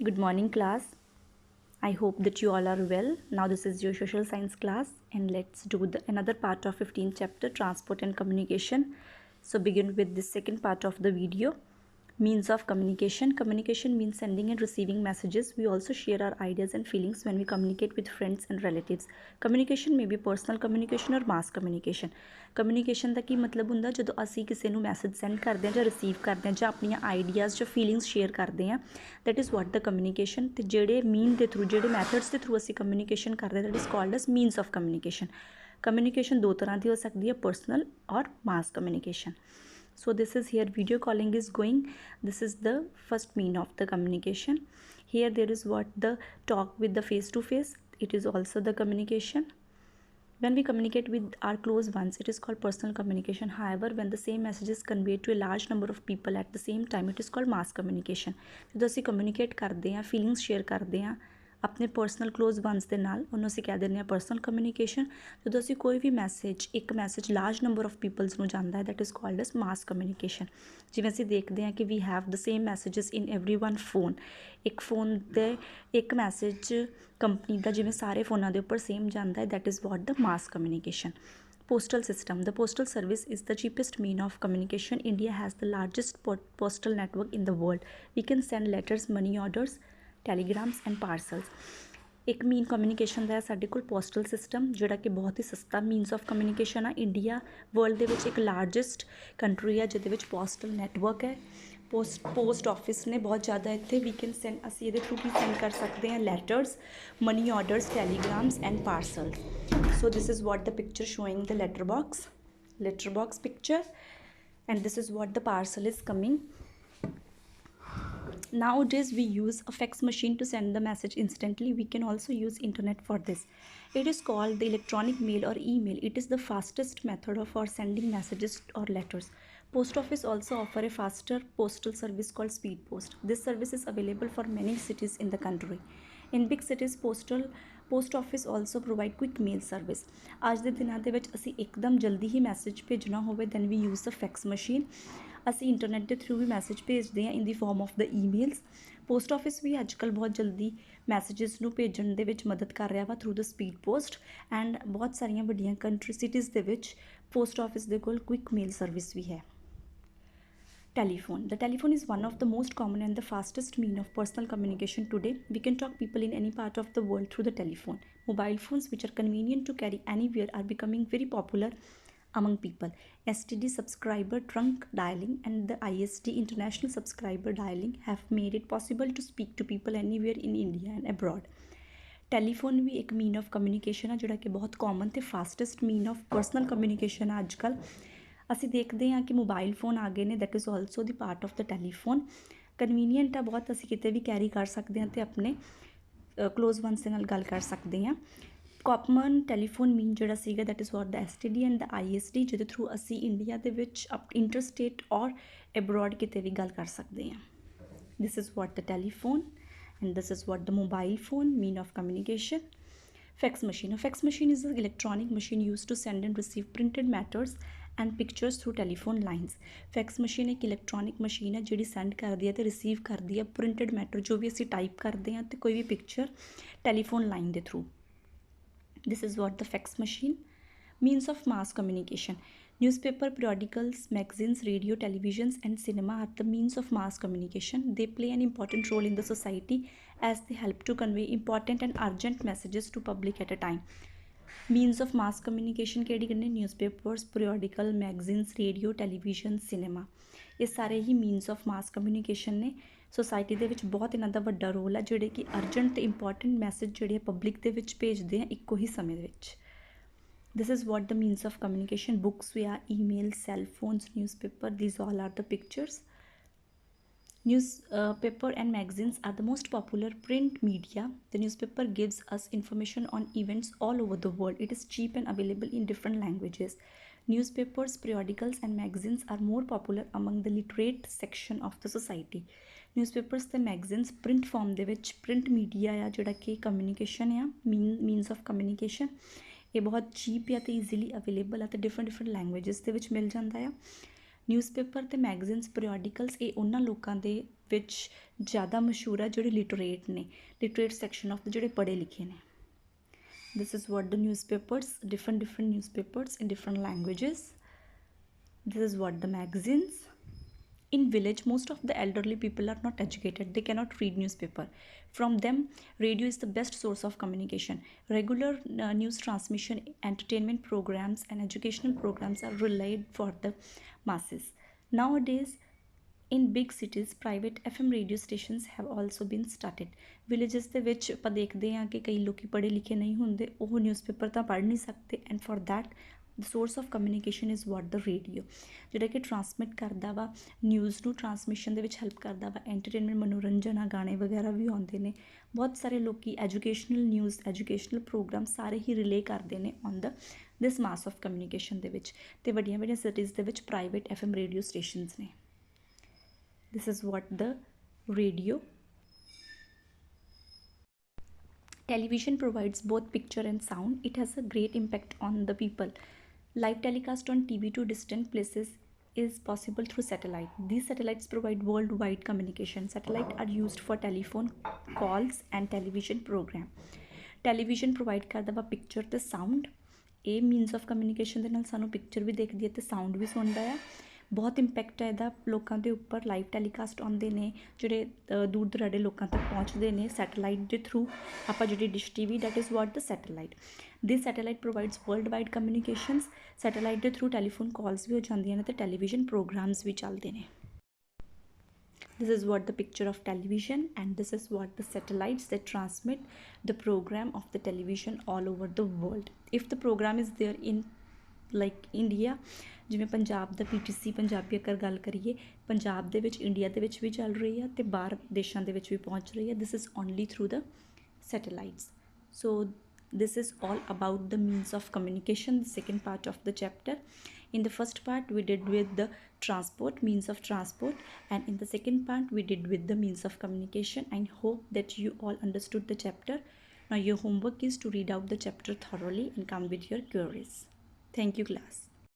Good morning, class. I hope that you all are well. Now this is your social science class and let's do another part of 15th chapter, transport and communication. So begin with the second part of the video. Means of communication. Communication means sending and receiving messages. We also share our ideas and feelings when we communicate with friends and relatives. Communication may be personal communication or mass communication. Communication ਦਾ ਕੀ ਮਤਲਬ ਹੁੰਦਾ ਜਦੋਂ ਅਸੀਂ ਕਿਸੇ ਨੂੰ message send ਕਰਦੇ ਹਾਂ ਜਾਂ receive ਕਰਦੇ ਹਾਂ ਜਾਂ ਆਪਣੀਆਂ ਆਈਡੀਆਜ਼ ਜਾਂ ਫੀਲਿੰਗਸ ਸ਼ੇਅਰ ਕਰਦੇ ਹਾਂ that is what the communication ਤੇ ਜਿਹੜੇ ਮੀਨ ਦੇ ਥਰੂ ਜਿਹੜੇ ਮੈਥਡਸ ਦੇ ਥਰੂ ਅਸੀਂ ਕਮਿਊਨੀਕੇਸ਼ਨ ਕਰਦੇ that is called S means of communication communication ਦੋ ਤਰ੍ਹਾਂ ਦੀ ਹੋ ਸਕਦੀ ਹੈ ਪਰਸਨਲ ਔਰ ਮਾਸ communication so this is here video calling is going. This is the first mean of the communication. Here there is what the talk with the face to face, it is also the communication. When we communicate with our close ones, it is called personal communication. However, when the same message is conveyed to a large number of people at the same time, it is called mass communication. ਜਦੋਂ ਅਸੀਂ communicate ਕਰਦੇ ਹਾਂ feelings share ਕਰਦੇ ਹਾਂ ਆਪਣੇ personal close ones ਦੇ ਨਾਲ ਉਹਨੂੰ ਅਸੀਂ ਕਹਿ ਦਿੰਦੇ ਹਾਂ ਪਰਸਨਲ ਕਮਿਊਨੀਕੇਸ਼ਨ ਜਦੋਂ ਅਸੀਂ ਕੋਈ ਵੀ ਇੱਕ message large number of peoples ਨੂੰ ਜਾਂਦਾ ਹੈ that is called as mass communication ਜਿਵੇਂ ਅਸੀਂ ਦੇਖਦੇ ਹਾਂ ਕਿ we have the same messages in every one phone ਇੱਕ ਫੋਨ ਦੇ ਇੱਕ ਮੈਸੇਜ ਕੰਪਨੀ ਦਾ ਜਿਵੇਂ ਸਾਰੇ ਫੋਨਾਂ ਦੇ ਉੱਪਰ ਸੇਮ ਜਾਂਦਾ ਹੈ that is what the mass communication Postal system. The postal service is the cheapest mean of communication. India has the largest postal network in the world. We can send letters, money orders, telegrams and parcels. ਇੱਕ ਮੀਨ communication ਦਾ ਹੈ ਸਾਡੇ ਕੋਲ postal system ਜਿਹੜਾ ਕਿ ਬਹੁਤ ਹੀ ਸਸਤਾ means of communication ਆ India world ਦੇ ਵਿੱਚ ਇੱਕ ਲਾਰਜੈਸਟ ਕੰਟਰੀ ਆ ਜਿਹਦੇ ਵਿੱਚ ਪੋਸਟਲ ਨੈਟਵਰਕ ਹੈ ਪੋਸਟ ਆਫਿਸ ਨੇ ਬਹੁਤ ਜ਼ਿਆਦਾ ਇੱਥੇ ਵੀ ਕੈਨ ਸੈਂਡ ਅਸੀਂ ਇਹਦੇ ਥਰੂ ਕੀ ਸੈਂਡ ਕਰ ਸਕਦੇ ਹਾਂ letters money orders telegrams and parcels so this is what the picture showing the letter box picture and this is what the parcel is coming. Nowadays we use a fax machine to send the message instantly. We can also use internet for this. It is called the electronic mail or email. It is the fastest method for sending messages or letters. Post office also offer a faster postal service called speed post. This service is available for many cities in the country. In big cities post office also provide quick mail service. ਅੱਜ ਦੇ ਦਿਨਾਂ ਦੇ ਵਿੱਚ ਅਸੀਂ ਇੱਕਦਮ ਜਲਦੀ ਹੀ message ਭੇਜਣਾ ਹੋਵੇ then we use the fax machine. ਅਸੀਂ ਇੰਟਰਨੈਟ ਦੇ ਥਰੂ ਵੀ ਮੈਸੇਜ ਭੇਜਦੇ ਹਾਂ in the form of the emails post office ਵੀ ਅੱਜ ਕੱਲ੍ਹ ਬਹੁਤ ਜਲਦੀ ਮੈਸੇजेस ਨੂੰ ਭੇਜਣ ਦੇ ਵਿੱਚ ਮਦਦ ਕਰ ਰਿਹਾ ਵਾ through the speed post and ਬਹੁਤ ਸਾਰੀਆਂ ਵੱਡੀਆਂ ਸਿਟੀਜ਼ ਦੇ ਵਿੱਚ ਪੋਸਟ ਆਫਿਸ ਦੇ ਕੋਲ ਕੁਇਕ ਮੇਲ ਸਰਵਿਸ ਵੀ ਹੈ. Telephone. The telephone is one of the most common and the fastest mean of personal communication today. We can talk people in any part of the world through the telephone. Mobile phones, which are convenient to carry anywhere, are becoming very popular among people. STD subscriber trunk dialing and the ISD international subscriber dialing have made it possible to speak to people anywhere in India and abroad. Telephone ਵੀ ਇੱਕ mean of communication ਆ ਜਿਹੜਾ ਕਿ ਬਹੁਤ common ਅਤੇ fastest mean of personal communication ਆ ਅੱਜ ਕੱਲ੍ਹ ਅਸੀਂ ਦੇਖਦੇ ਹਾਂ ਕਿ ਮੋਬਾਈਲ ਫੋਨ ਆ ਗਏ ਨੇ that is also the part of the telephone convenient ਆ ਬਹੁਤ ਅਸੀਂ ਕਿਤੇ ਵੀ ਕੈਰੀ ਕਰ ਸਕਦੇ ਹਾਂ ਅਤੇ ਆਪਣੇ ਕਲੋਜ਼ ਵਨਸ ਦੇ ਨਾਲ ਗੱਲ ਕਰ ਸਕਦੇ ਹਾਂ. ਕਾਮਨ ਟੈਲੀਫੋਨ ਮੀਨ ਜਿਹੜਾ ਸੀਗਾ that is what the STD and the ISD ਜਿਹਦੇ ਥਰੂ ਅਸੀਂ ਇੰਡੀਆ ਦੇ ਵਿੱਚ ਇੰਟਰਸਟੇਟ ਔਰ ਐਬਰੋਡ ਕਿਤੇ ਵੀ ਗੱਲ ਕਰ ਸਕਦੇ ਹਾਂ. This is what the telephone and this is what the mobile phone mean of communication. Fax machine. A fax machine is an electronic machine used to send and receive printed matters and pictures through telephone lines. Fax machine एक electronic machine है ਜਿਹੜੀ send करदी है ते receive करदी है printed matter जो भी ਅਸੀਂ type करते हैं ते कोई भी picture telephone line ਦੇ through. This is what the fax machine. Means of mass communication. Newspaper, periodicals, magazines, radio, televisions and cinema are the means of mass communication. They play an important role in the society as they help to convey important and urgent messages to public at a time. Means of mass communication ਕਿਹੜੀ ਕਰਨੇ newspapers, periodical, magazines, radio, television, cinema. ਇਹ ਸਾਰੇ ਹੀ means of mass communication ਨੇ society ਦੇ ਵਿੱਚ ਬਹੁਤ ਇਹਨਾਂ ਦਾ ਵੱਡਾ ਰੋਲ ਹੈ ਜਿਹੜੇ ਕਿ ਅਰਜੈਂਟ ਅਤੇ ਇੰਪੋਰਟੈਂਟ ਮੈਸੇਜ ਜਿਹੜੇ ਪਬਲਿਕ ਦੇ ਵਿੱਚ ਭੇਜਦੇ ਆ ਇੱਕੋ ਹੀ ਸਮੇਂ ਦੇ ਵਿੱਚ. This is what the means of communication. Books, we are email, cell phones, newspaper. These all are the pictures. Newspaper and magazines are the most popular print media. The newspaper gives us information on events all over the world. It is cheap and available in different languages. Newspapers, periodicals and magazines are more popular among the literate section of the society. Newspapers ਤੇ magazines print form ਦੇ ਵਿੱਚ print media ਆ ਜਿਹੜਾ ਕਿ communication ਆ means of communication. ਇਹ ਬਹੁਤ cheap ਆ ਅਤੇ ਈਜ਼ੀਲੀ ਅਵੇਲੇਬਲ ਆ ਅਤੇ ਡਿਫਰੈਂਟ ਲੈਂਗੁਏਜਸ ਦੇ ਵਿੱਚ ਮਿਲ ਜਾਂਦਾ ਆ. ਨਿਊਜ਼ਪੇਪਰ ਅਤੇ ਮੈਗਜ਼ੀਨਸ ਪੀਰੀਓਡੀਕਲਸ ਇਹ ਉਹਨਾਂ ਲੋਕਾਂ ਦੇ ਵਿੱਚ ज़्यादा मशहूर है जोड़े लिटरेट ने, लिटरेट सैक्शन ऑफ द जोड़े पढ़े लिखे ने. This is what the newspapers, different newspapers in different languages. This is what the magazines. In village, most of the elderly people are not educated, they cannot read newspaper. From them, radio is the best source of communication. Regular news transmission, entertainment programs and educational programs are relayed for the masses. Nowadays, in big cities, private FM radio stations have also been started. Villages ਦੇ ਵਿੱਚ ਆਪਾਂ ਦੇਖਦੇ ਹਾਂ ਕਿ ਕਈ ਲੋਕੀ ਪੜ੍ਹੇ ਲਿਖੇ ਨਹੀਂ ਹੁੰਦੇ, ਉਹ ਨਿਊਜ਼ਪੇਪਰ ਤਾਂ ਪੜ੍ਹ ਨਹੀਂ ਸਕਦੇ, and for that the source of communication is what the radio, ਜਿਹੜਾ ਕਿ ਟਰਾਂਸਮਿਟ ਕਰਦਾ ਵਾ ਨਿਊਜ਼ ਨੂੰ, ਟਰਾਂਸਮਿਸ਼ਨ ਦੇ ਵਿੱਚ ਹੈਲਪ ਕਰਦਾ ਵਾ, ਐਂਟਰਟੇਨਮੈਂਟ ਮਨੋਰੰਜਨ ਆ, ਗਾਣੇ ਵਗੈਰਾ ਵੀ ਆਉਂਦੇ ਨੇ, ਬਹੁਤ ਸਾਰੇ ਲੋਕੀ ਐਜੂਕੇਸ਼ਨਲ ਨਿਊਜ਼, ਐਜੂਕੇਸ਼ਨਲ ਪ੍ਰੋਗਰਾਮ ਸਾਰੇ ਹੀ ਰਿਲੇ ਕਰਦੇ ਨੇ on the this mass of communication ਦੇ ਵਿੱਚ, ਅਤੇ ਵੱਡੀਆਂ ਵੱਡੀਆਂ ਸਿਟੀਜ਼ ਦੇ ਵਿੱਚ ਪ੍ਰਾਈਵੇਟ FM ਰੇਡੀਓ ਸਟੇਸ਼ਨਸ ਨੇ. This is what the radio. Television provides both picture and sound. It has a great impact on the people. Live telecast on TV to distant places is possible through satellite. These satellites provide worldwide communication. Satellites are used for telephone calls and television program. Television provide ਕਰਦਾ ਵਾ picture ਤੇ sound. ਇਹ means of communication ਦੇ ਨਾਲ ਸਾਨੂੰ picture ਵੀ ਦੇਖਦੀ ਹੈ ਤੇ sound ਵੀ ਸੁਣਦਾ ਆ. ਬਹੁਤ ਇੰਪੈਕਟ ਹੈ ਇਹਦਾ ਲੋਕਾਂ ਦੇ ਉੱਪਰ. ਲਾਈਵ ਟੈਲੀਕਾਸਟ ਆਉਂਦੇ ਨੇ ਜਿਹੜੇ ਦੂਰ ਦੁਰਾਡੇ ਲੋਕਾਂ ਤੱਕ ਪਹੁੰਚਦੇ ਨੇ ਸੈਟੇਲਾਈਟ ਦੇ ਥਰੂ. ਆਪਾਂ ਜਿਹੜੀ dish TV, that is what the satellite. This satellite provides world wide communications. Satellite ਦੇ ਥਰੂ ਟੈਲੀਫੋਨ ਕਾਲਸ ਵੀ ਹੋ ਜਾਂਦੀਆਂ ਨੇ ਅਤੇ ਟੈਲੀਵਿਜ਼ਨ ਪ੍ਰੋਗਰਾਮਸ ਵੀ ਚੱਲਦੇ ਨੇ. This is what the picture of television, and this is what the satellites that transmit the program of the television all over the world. If the program is there in like India, ਜਿਵੇਂ ਪੰਜਾਬ ਦਾ PTC Punjabi ਅਗਰ ਗੱਲ ਕਰੀਏ, ਪੰਜਾਬ ਦੇ ਵਿੱਚ India ਦੇ ਵਿੱਚ ਵੀ ਚੱਲ ਰਹੀ ਆ ਅਤੇ ਬਾਹਰ ਦੇਸ਼ਾਂ ਦੇ ਵਿੱਚ ਵੀ ਪਹੁੰਚ ਰਹੀ ਆ. This is only through the satellites. So this is all about the means of communication, the second part of the chapter. In the first part we did with the transport, means of transport, and in the second part we did with the means of communication. I hope that you all understood the chapter. Now your homework is to read out the chapter thoroughly and come with your queries. Thank you class.